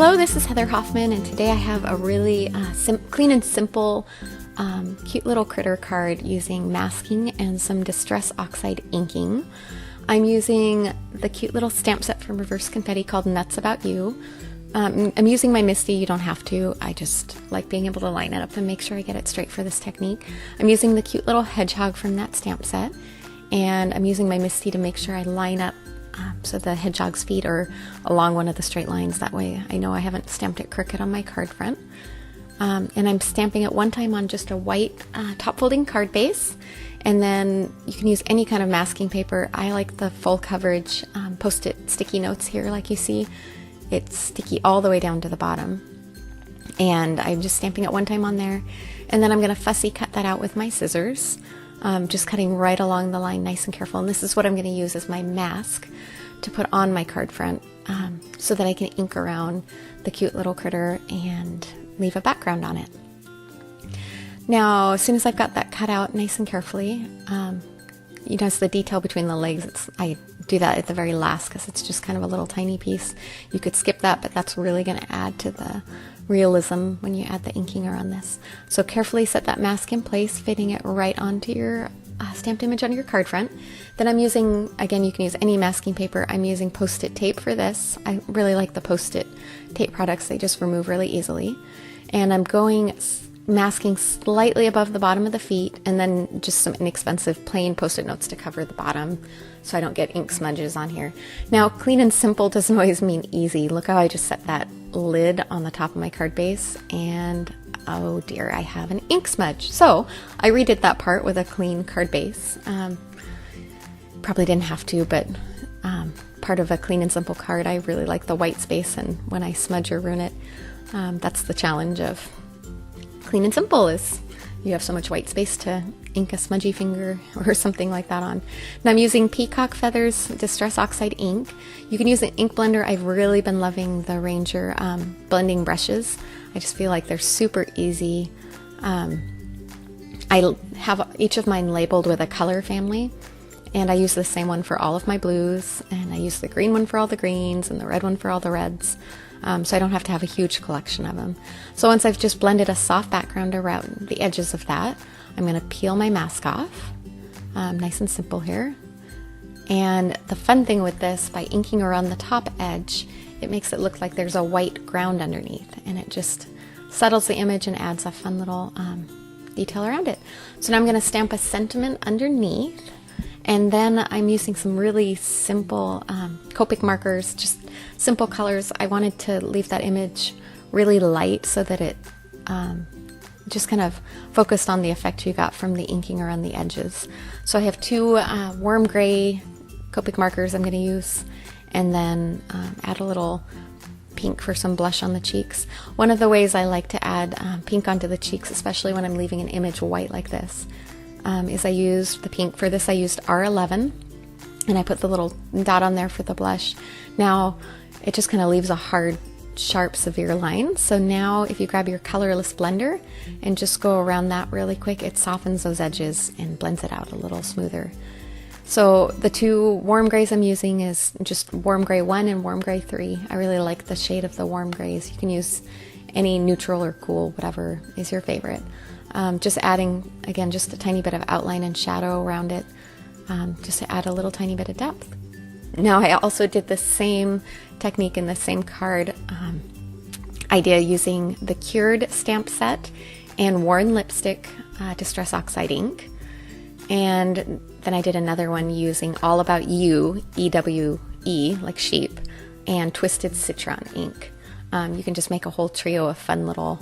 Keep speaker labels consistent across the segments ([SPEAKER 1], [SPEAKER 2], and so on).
[SPEAKER 1] Hello, this is Heather Hoffman, and today I have a really clean and simple, cute little critter card using masking and some Distress Oxide inking. I'm using the cute little stamp set from Reverse Confetti called Nuts About You. I'm using my Misty. You don't have to. I just like being able to line it up and make sure I get it straight for this technique. I'm using the cute little hedgehog from that stamp set, and I'm using my Misty to make sure I line up so the hedgehog's feet are along one of the straight lines. That way I know I haven't stamped it crooked on my card front. And I'm stamping it one time on just a white top folding card base, and then you can use any kind of masking paper. I like the full coverage post-it sticky notes here, like you see. It's sticky all the way down to the bottom, and I'm just stamping it one time on there, and then I'm going to fussy cut that out with my scissors, just cutting right along the line, nice and careful. And this is what I'm going to use as my mask to put on my card front, so that I can ink around the cute little critter and leave a background on it. Now, as soon as I've got that cut out nice and carefully, you notice the detail between the legs. I do that at the very last because it's just kind of a little tiny piece. You could skip that, but that's really going to add to the realism when you add the inking around this. So carefully set that mask in place, fitting it right onto your stamped image on your card front. Then I'm using, again, you can use any masking paper. I'm using post-it tape for this. I really like the post-it tape products. They just remove really easily. And I'm going masking slightly above the bottom of the feet, and then just some inexpensive plain post-it notes to cover the bottom so I don't get ink smudges on here. Now, clean and simple doesn't always mean easy. Look how I just set that lid on the top of my card base, and oh dear, I have an ink smudge. So I redid that part with a clean card base. Probably didn't have to, but part of a clean and simple card, I really like the white space, and when I smudge or ruin it, that's the challenge of clean and simple, is you have so much white space to ink a smudgy finger or something like that on. Now I'm using Peacock Feathers Distress Oxide ink. You can use an ink blender. I've really been loving the Ranger blending brushes. I just feel like they're super easy. I have each of mine labeled with a color family, and I use the same one for all of my blues, and I use the green one for all the greens and the red one for all the reds. So I don't have to have a huge collection of them. So once I've just blended a soft background around the edges of that, I'm going to peel my mask off. Nice and simple here. And the fun thing with this, by inking around the top edge, it makes it look like there's a white ground underneath, and it just settles the image and adds a fun little detail around it. So now I'm going to stamp a sentiment underneath. And then I'm using some really simple Copic markers, just simple colors. I wanted to leave that image really light so that it just kind of focused on the effect you got from the inking around the edges. So I have two warm gray Copic markers I'm going to use, and then add a little pink for some blush on the cheeks. One of the ways I like to add pink onto the cheeks, especially when I'm leaving an image white like this, is I used the pink. For this I used R11, and I put the little dot on there for the blush. Now it just kind of leaves a hard, sharp, severe line. So now if you grab your colorless blender and just go around that really quick, it softens those edges and blends it out a little smoother. So the two warm grays I'm using is just Warm Gray 1 and Warm Gray 3. I really like the shade of the warm grays. You can use any neutral or cool, whatever is your favorite. Just adding, again, just a tiny bit of outline and shadow around it, just to add a little tiny bit of depth. Now I also did the same technique in the same card idea using the Cured stamp set and Worn Lipstick Distress Oxide ink. And then I did another one using All About You, EWE, like sheep, and Twisted Citron ink. You can just make a whole trio of fun little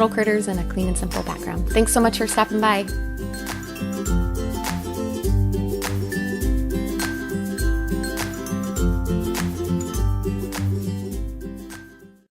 [SPEAKER 1] critters in a clean and simple background. Thanks so much for stopping by.